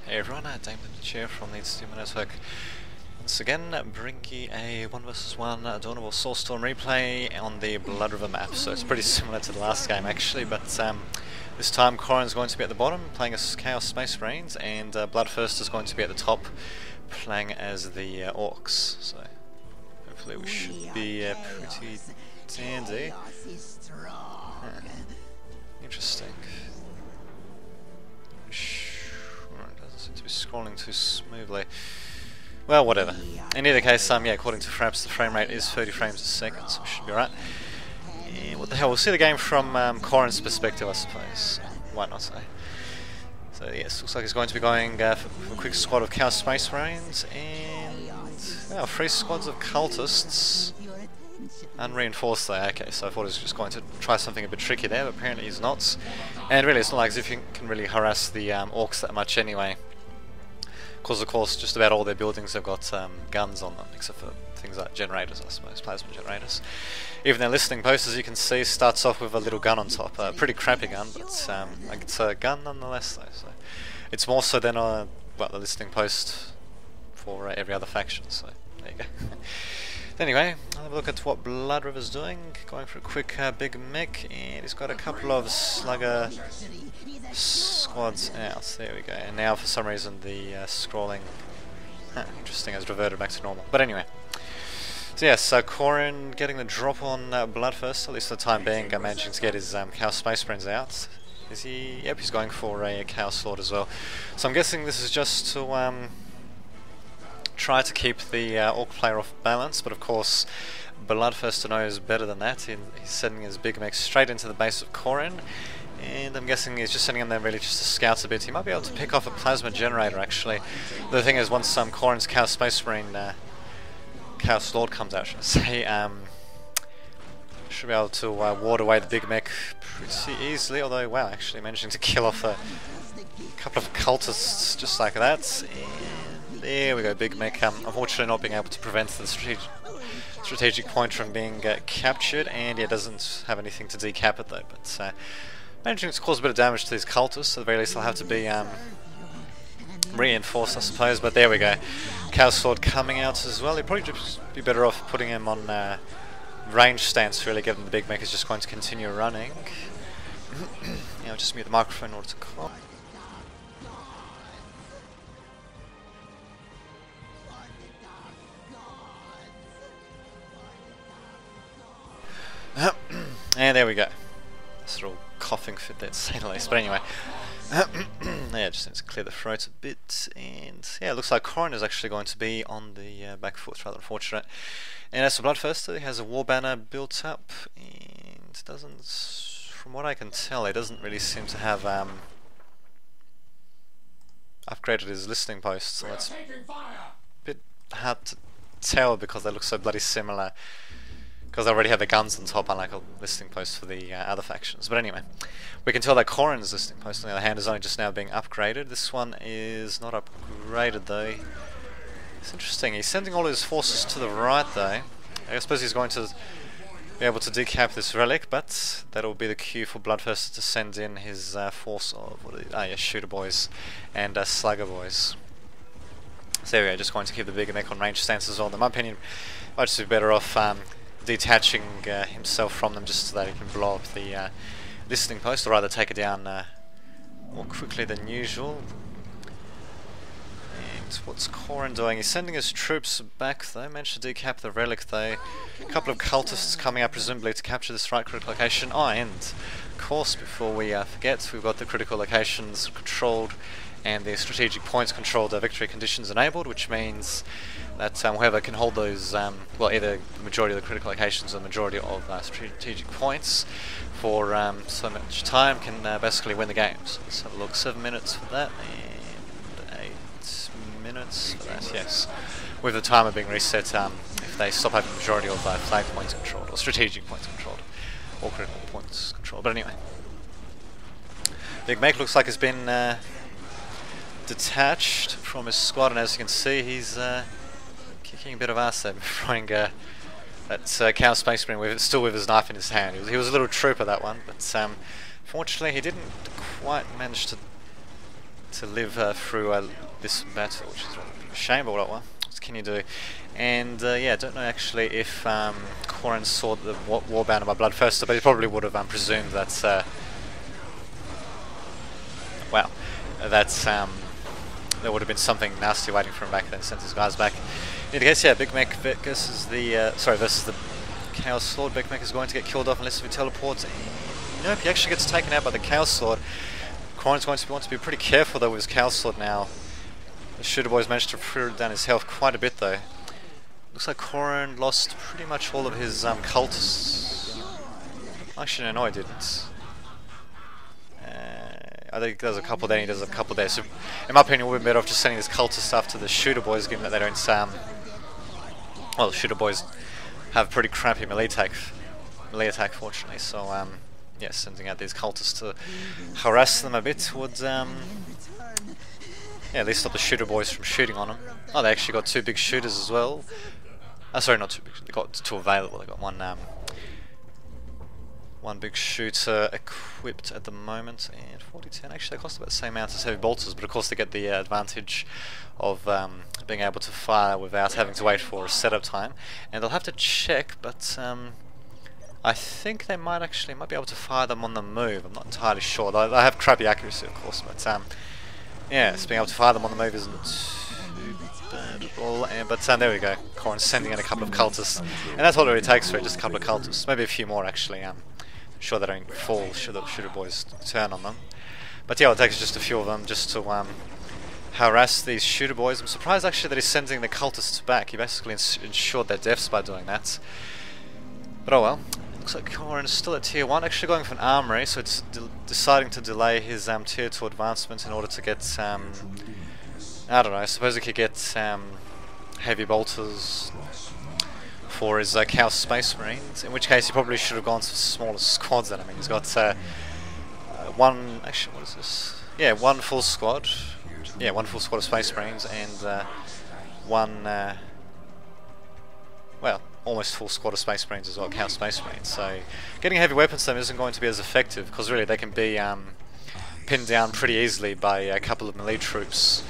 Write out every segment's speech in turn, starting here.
Hey everyone, Damon the Chair from the Steam Network. Once again, bringing a 1 vs 1 Dawnable Soulstorm replay on the Blood River map. So it's pretty similar to the last game actually, but this time Corin's going to be at the bottom playing as Chaos Space Marines, and Bloodthirsty is going to be at the top playing as the Orks. So hopefully we should be pretty dandy. Interesting. Doesn't seem to be scrolling too smoothly. Well, whatever. In either case, yeah, according to Fraps, the frame rate is 30 frames a second, so we should be right. And what the hell? We'll see the game from Corin's perspective, I suppose. Why not say? So yes, looks like he's going to be going for a quick squad of Chaos Space Marines and 3 squads of cultists. Unreinforced there. Okay, so I thought he was just going to try something a bit tricky there, but apparently he's not. And really, it's not like as if you can really harass the Orks that much anyway. Because of course, just about all their buildings have got guns on them, except for things like generators, I suppose, plasma generators. Even their listening post, as you can see, starts off with a little gun on top. A pretty crappy gun, but it's a gun nonetheless, though. So it's more so than the listening post for every other faction. So there you go. Anyway, I'll have a look at what Blood River's doing. Going for a quick big mech, and he's got a couple of slugger squads out. There we go. And now for some reason the scrolling, interesting, has reverted back to normal. But anyway, so yes, so Corin getting the drop on Bloodthirsty, at least for the time being, managing to get his Chaos Space Marines out. Is he? Yep, he's going for a Chaos Lord as well. So I'm guessing this is just to try to keep the Orc player off balance, but of course Bloodthirsty knows better than that. He's sending his big mech straight into the base of Corin, and I'm guessing he's just sending him there really just to scout a bit. He might be able to pick off a plasma generator actually. The thing is, once Corin's Chaos Space Marine Chaos Lord comes out, should I say, should be able to ward away the big mech pretty easily, although wow, actually managing to kill off a couple of cultists just like that. There we go, big mech. Unfortunately not being able to prevent the strategic point from being captured, and it doesn't have anything to decap it though, but managing to cause a bit of damage to these cultists. At the very least they'll have to be reinforced, I suppose, but there we go. Chaos Sword coming out as well. He'd probably just be better off putting him on range stance, really, given the big mech is just going to continue running. I'll just mute the microphone in order to call. And there we go. This little coughing fit there, to say the least. But anyway, yeah, just need to clear the throat a bit. And yeah, it looks like Corin is actually going to be on the back foot, rather unfortunate. And as for Bloodthirsty, he has a war banner built up, and doesn't, from what I can tell, he doesn't really seem to have upgraded his listening posts. So it's a bit hard to tell because they look so bloody similar. Because they already have the guns on top, unlike a listening post for the other factions. But anyway, we can tell that Corin's listening post, on the other hand, is only just now being upgraded. This one is not upgraded though. It's interesting, he's sending all his forces to the right though. I suppose he's going to be able to decap this relic, but that'll be the cue for Bloodthirsty to send in his force of, shooter boys and slugger boys. So there we go, just going to keep the bigger mech on range stance as well. In my opinion, I'd just be better off detaching himself from them just so that he can blow up the listening post, or rather take it down more quickly than usual. And what's Corin doing? He's sending his troops back though. Managed to decap the relic though. A couple of cultists coming up presumably to capture this right critical location. Oh, and of course, before we forget, we've got the critical locations controlled and the strategic points controlled victory conditions enabled, which means that whoever can hold those, well, either the majority of the critical locations or the majority of strategic points for so much time can basically win the game. So let's have a look. 7 minutes for that, and 8 minutes for that, yes. With the timer being reset if they stop having the majority of flag points controlled, or strategic points controlled, or critical points controlled. But anyway, Big Mech looks like has been detached from his squad, and as you can see, he's kicking a bit of ass there, throwing that Chaos Space Marine still with his knife in his hand. He was a little trooper, that one, but fortunately he didn't quite manage to to live through this battle, which is a shame, but what can you do? And yeah, I don't know actually if Corin saw the warband by Bloodthirsty, but he probably would have presumed that wow, that's there would have been something nasty waiting for him back then. Sent his guys back. In any case, yeah, Big Mech versus the versus the Chaos Lord. Big Mech is going to get killed off unless he teleports. Nope, he actually gets taken out by the Chaos Lord. Corin's going to want to be pretty careful though with his Chaos Lord now. The Shooter Boy's managed to throw down his health quite a bit though. Looks like Corin lost pretty much all of his cultists. Actually, no, he didn't. I think there's a couple there, he does a couple there. So, in my opinion, we'd be better off just sending his cultists after the Shooter Boys, given that they don't. Well, the Shooter Boys have pretty crappy melee attack, fortunately. So, yeah, sending out these cultists to harass them a bit would, yeah, at least stop the Shooter Boys from shooting on them. Oh, they actually got two big shooters as well. Sorry, not two big. They got two available. They got one big shooter equipped at the moment, and 40-10. Actually, they cost about the same amount as heavy bolters, but of course they get the advantage of being able to fire without having to wait for a setup time. And they'll have to check, but I think they might be able to fire them on the move. I'm not entirely sure. They have crappy accuracy, of course, but yeah, so being able to fire them on the move isn't too bad at all. But there we go. Corin's sending in a couple of cultists, and that's all it really takes for it. Just a couple of cultists, maybe a few more actually. Sure they don't fall should the Shooter Boys turn on them. But yeah, it takes just a few of them just to harass these Shooter Boys. I'm surprised actually that he's sending the cultists back. He basically ensured their deaths by doing that. But oh well. Looks like Corin's still at tier 1, actually going for an armory, so it's deciding to delay his tier 2 advancement in order to get I don't know, I suppose he could get heavy bolters for his Chaos Space Marines, in which case he probably should have gone for smaller squads then. I mean, he's got one, actually, what is this? Yeah, one full squad. Yeah, one full squad of Space Marines and one, well, almost full squad of Space Marines as well, Chaos Space Marines. So getting heavy weapons to them isn't going to be as effective, because really they can be pinned down pretty easily by a couple of melee troops,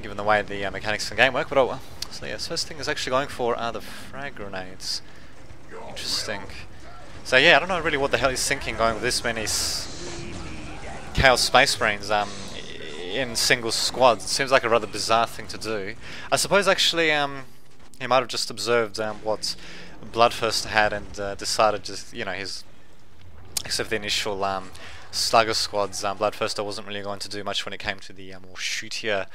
given the way the mechanics of the game work, but oh well. So yeah, first thing is actually going for the frag grenades. Interesting. So yeah, I don't know really what the hell he's thinking going with this many Chaos Space Marines in single squads. It seems like a rather bizarre thing to do. I suppose actually he might have just observed what Bloodthirsty had and decided just, you know, except the initial slugger squads, Bloodthirsty wasn't really going to do much when it came to the more shootier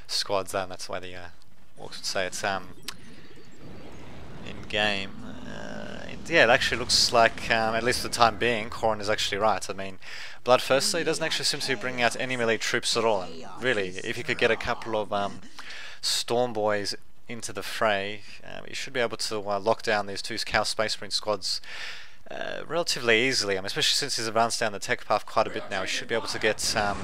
squads. That's why the Orks would say it's in game. Yeah, it actually looks like, at least for the time being, Corin is actually right. I mean, Bloodthirsty doesn't actually seem to be bringing out any melee troops at all. And really, if you could get a couple of Storm Boys into the fray, you should be able to lock down these two Chaos Space Marine squads relatively easily. I mean, especially since he's advanced down the tech path quite a bit now, he should be able to get them.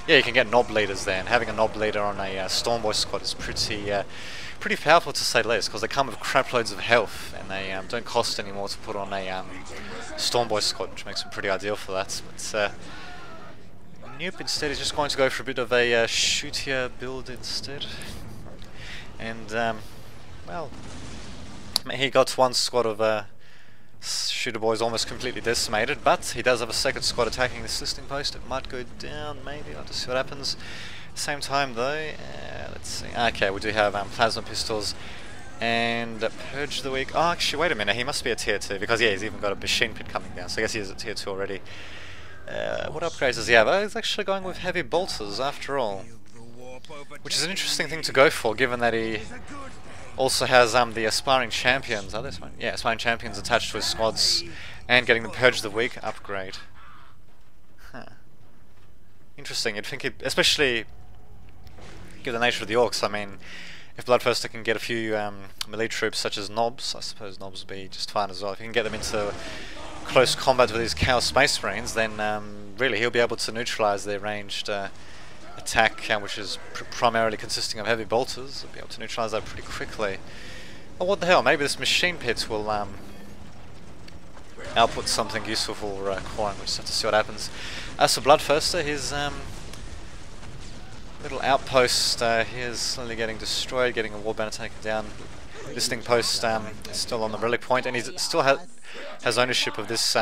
Yeah, you can get knob leaders there, and having a knob leader on a Stormboy squad is pretty powerful to say the least, because they come with crap loads of health, and they don't cost any more to put on a Stormboy squad, which makes them pretty ideal for that. But nope, instead he's just going to go for a bit of a shootier build instead. And well, he got one squad of Shooter Boys almost completely decimated, but he does have a second squad attacking this listing post. It might go down, maybe. I'll just see what happens. Same time though, let's see. Okay, we do have plasma pistols and Purge of the Week. Oh, actually, wait a minute. He must be a tier 2 because yeah, he's even got a machine pit coming down. So I guess he is at tier 2 already. What upgrades does he have? Oh, he's actually going with heavy bolters after all, which is an interesting thing to go for, given that he also has the Aspiring Champions. Oh, this one. Yeah, Aspiring Champions attached to his squads, and getting the Purge of the Week upgrade. Huh. Interesting. You'd think, especially given the nature of the Orks. I mean, if Bloodthirsty can get a few melee troops such as Knobs, I suppose Knobs would be just fine as well. If you can get them into close combat with these Chaos Space Marines, then really he'll be able to neutralize their ranged attack, which is primarily consisting of heavy bolters. He'll be able to neutralize that pretty quickly. Oh, what the hell? Maybe this machine pit will output something useful for Corin. We'll just have to see what happens. As for Bloodthirsty, his little outpost here is slowly getting destroyed, getting a warband taken down. Listening post is still on the relic point, and he still has ownership of this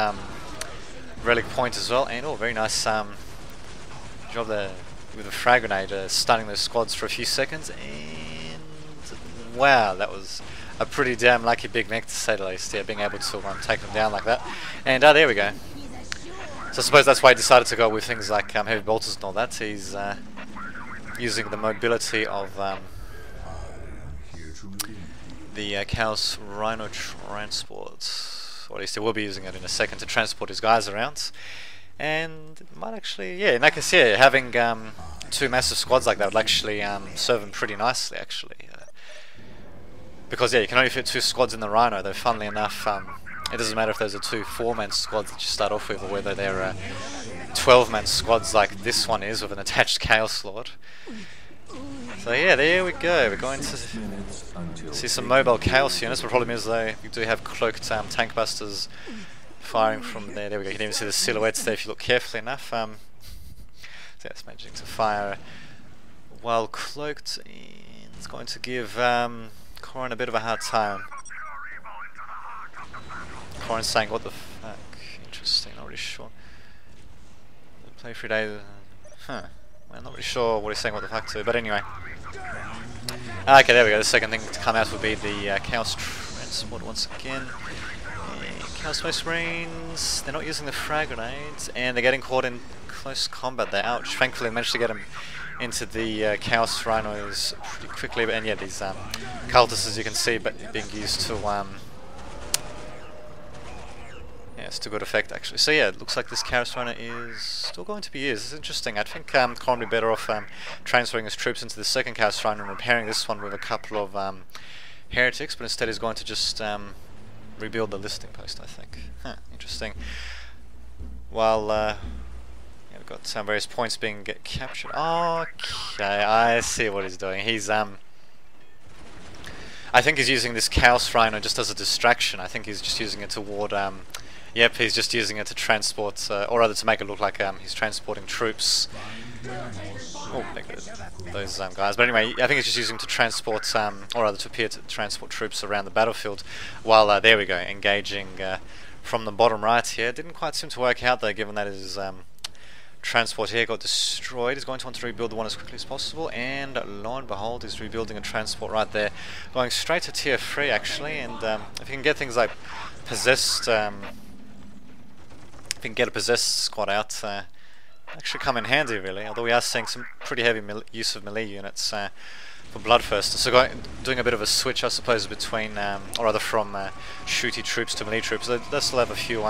relic point as well. And oh, very nice job there with a frag grenade, stunning those squads for a few seconds. And wow, that was a pretty damn lucky big mech to say the least. Yeah, being able to take them down like that. And there we go. So I suppose that's why he decided to go with things like heavy bolters and all that. He's using the mobility of the Chaos Rhino transport, or at least he will be using it in a second to transport his guys around. And it might actually, yeah, in that case, yeah, having two massive squads like that would actually serve him pretty nicely, actually. Because yeah, you can only fit 2 squads in the Rhino, though funnily enough, it doesn't matter if those are 2 4-man squads that you start off with, or whether they're 12-man squads like this one is with an attached Chaos Lord. So yeah, there we go. We're going to see some mobile Chaos units. The problem is though, we do have cloaked tank busters firing from there. There we go. You can even see the silhouettes there if you look carefully enough. So yeah, it's managing to fire while cloaked. And it's going to give Corin a bit of a hard time. Corin's saying, what the fuck? Interesting, not really sure. Play free day. Huh. I'm not really sure what he's saying what the fuck to, but anyway. Okay, there we go. The second thing to come out will be the Chaos Transport once again. Chaos Space Marines, they're not using the frag grenades, and they're getting caught in close combat there. Ouch. Thankfully, I managed to get them into the Chaos Rhinos pretty quickly, and yeah, these cultists, as you can see, but being used to yeah, it's to good effect actually. So yeah, it looks like this Chaos Rhino is still going to be used. It's interesting. I think Corin would be better off transferring his troops into the second Chaos Rhino and repairing this one with a couple of heretics, but instead he's going to just rebuild the listing post, I think. Huh, interesting. While yeah, we've got some various points being captured. Okay, I see what he's doing. He's I think he's using this Chaos Rhino just as a distraction. I think he's just using it toward yep, he's just using it to transport, or rather to make it look like he's transporting troops. Oh, those guys. But anyway, I think he's just using it to transport, or rather to appear to transport troops around the battlefield. While there we go, engaging from the bottom right here. Didn't quite seem to work out though, given that his transport here got destroyed. He's going to want to rebuild the one as quickly as possible, and lo and behold, he's rebuilding a transport right there, going straight to tier 3 actually. And if you can get things like possessed. If you can get a possessed squad out, actually come in handy really, although we are seeing some pretty heavy use of melee units for Bloodthirsty. So doing a bit of a switch I suppose between, or rather from shooty troops to melee troops. They still have a few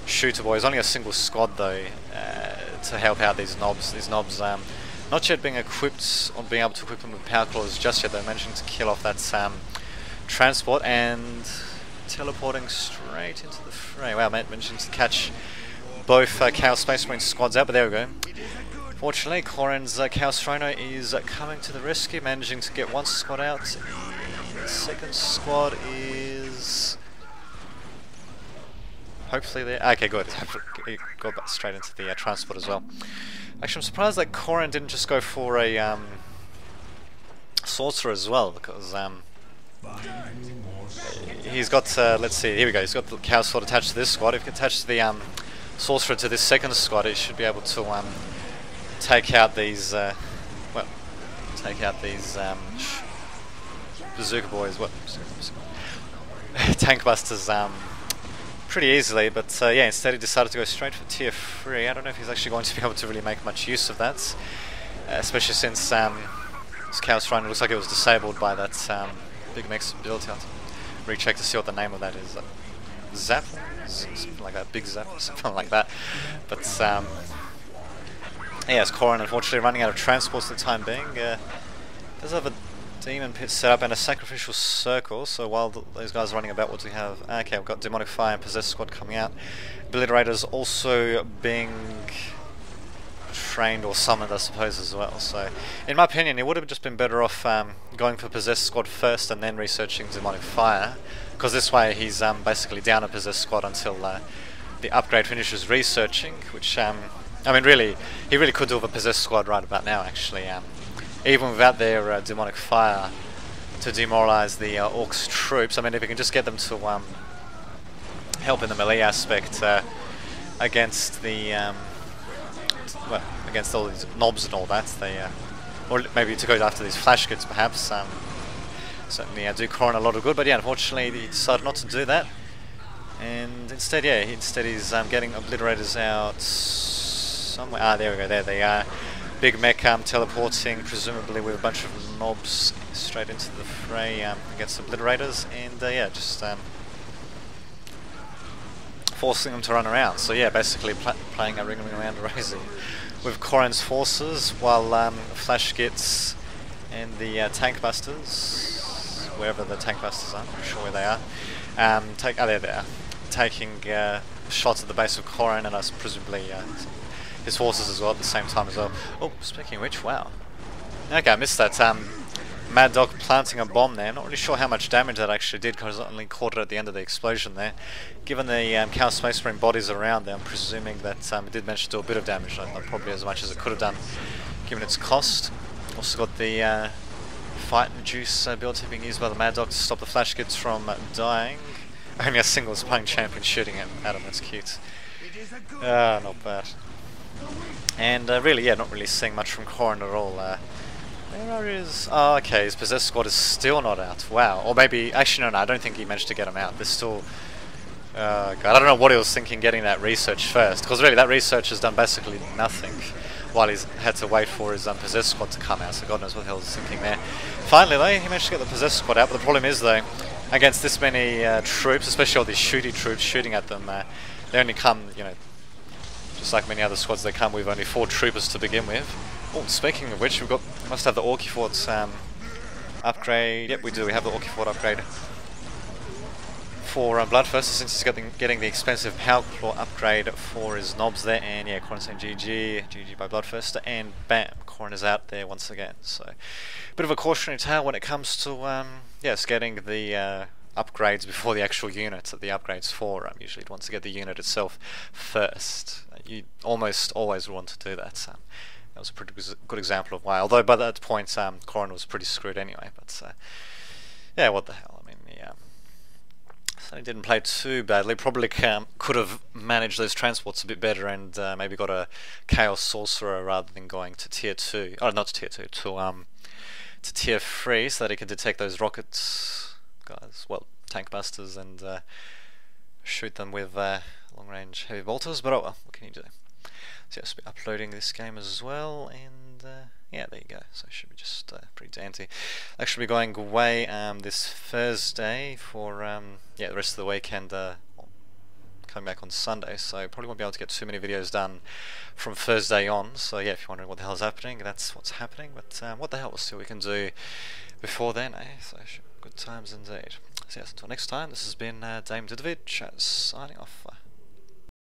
shooter boys, only a single squad though, to help out these knobs. These knobs not yet being equipped, or being able to equip them with power claws just yet. They're managing to kill off that transport and teleporting straight into the fray. Wow, managing to catch both Chaos Space Marine squads out, but there we go. Fortunately, Corin's Chaos Rhino is coming to the rescue, managing to get one squad out. The second squad is hopefully there. Okay, good. He got back straight into the transport as well. Actually, I'm surprised that Corin didn't just go for a sorcerer as well, because he's got, let's see, here we go, he's got the Chaos Sword attached to this squad. If you attach the sorcerer to this second squad, it should be able to take out these, well, take out these bazooka boys, what, tank busters pretty easily. But yeah, instead he decided to go straight for tier 3. I don't know if he's actually going to be able to really make much use of that, especially since this Chaos Rhino looks like it was disabled by that big mix built out. Recheck to see what the name of that is. Zap? Something like that. Big Zap? Something like that. But yeah, it's Corin unfortunately running out of transports for the time being. Does have a demon pit set up and a sacrificial circle, so while those guys are running about, what do we have? Okay, we've got demonic fire and possessed squad coming out. Obliterators also being trained or summoned, I suppose, as well. So in my opinion, it would have just been better off going for possessed squad first and then researching demonic fire. because this way he's basically down a possessed squad until the upgrade finishes researching, which I mean, really, he really could do with a possessed squad right about now, actually. Even without their demonic fire to demoralize the Orks troops. I mean, if we can just get them to help in the melee aspect against the well, against all these knobs and all that, they or maybe to go after these flash goods, perhaps. Certainly do Corin a lot of good, but yeah, unfortunately he decided not to do that, and instead, yeah, instead he's getting obliterators out somewhere. Ah, there we go. There they are. Big mech teleporting, presumably with a bunch of knobs straight into the fray against obliterators, and yeah, just forcing them to run around. So yeah, basically playing a ring around Rosie with Corin's forces, while Flash gets and the tank busters, wherever the tank busters are, I'm not sure where they are, there they are, taking shots at the base of Corin and presumably his forces as well at the same time as well. Oh, speaking of which, wow. Okay, I missed that. Mad Dog planting a bomb there. Not really sure how much damage that actually did, because I only caught it at the end of the explosion there. Given the Chaos Space Marine bodies around there, I'm presuming that it did manage to do a bit of damage, not probably as much as it could have done given its cost. Also got the fight-induce ability being used by the Mad Dog to stop the flash kids from dying. Only a single playing champion shooting at him, that's cute. Not bad. And really, yeah, not really seeing much from Corin at all. Where is... Oh, okay, his possessed squad is still not out. Wow. Or maybe... Actually, no, I don't think he managed to get him out. There's still... God, I don't know what he was thinking getting that research first. Because really, that research has done basically nothing while he's had to wait for his possessed squad to come out. So God knows what the hell he's thinking there. Finally, though, he managed to get the possessed squad out. But the problem is, though, against this many troops, especially all these shooty troops shooting at them, they only come, you know... Just like many other squads, they come with only 4 troopers to begin with. Oh, speaking of which, we must have the Orky Fort's upgrade. Yep, we do. We have the Orky Fort upgrade for Bloodthirsty, since he's getting the expensive Power Claw upgrade for his knobs there. And yeah, Corin saying GG by Bloodthirsty, and bam, Corin is out there once again. So, bit of a cautionary tale when it comes to yes, getting the upgrades before the actual unit that the upgrades for. Usually you'd want to get the unit itself first. You almost always want to do that. That was a pretty good example of why. Although by that point, Corin was pretty screwed anyway. But yeah, what the hell? I mean, yeah, so he didn't play too badly. Probably could have managed those transports a bit better and maybe got a Chaos Sorcerer rather than going to tier 2. Oh, not to tier 2, to tier 3, so that he could detect those rockets, guys. Well, tank busters, and shoot them with long-range heavy bolters. But oh well, what can you do? So yes, we're uploading this game as well, and yeah, there you go. So it should be just pretty dandy. Actually, be going away this Thursday for yeah, the rest of the weekend. Coming back on Sunday, so probably won't be able to get too many videos done from Thursday on. So yeah, if you're wondering what the hell is happening, that's what's happening. But what the hell, we'll see what we can do before then, eh? So good times indeed. So yes, until next time, this has been Dame Didovid signing off.